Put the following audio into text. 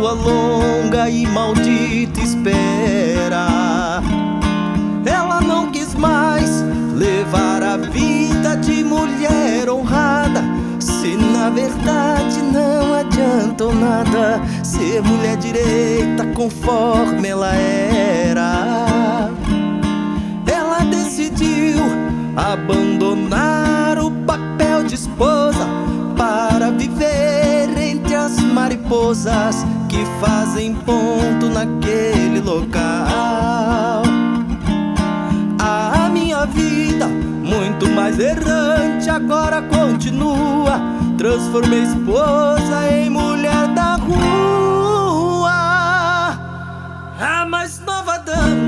sua longa e maldita espera. Ela não quis mais levar a vida de mulher honrada, se na verdade não adiantou nada ser mulher direita conforme ela era. Ela decidiu abandonar o papel de esposa para viver entre as mariposas que fazem ponto naquele local. A minha vida, muito mais errante, agora continua. Transformei esposa em mulher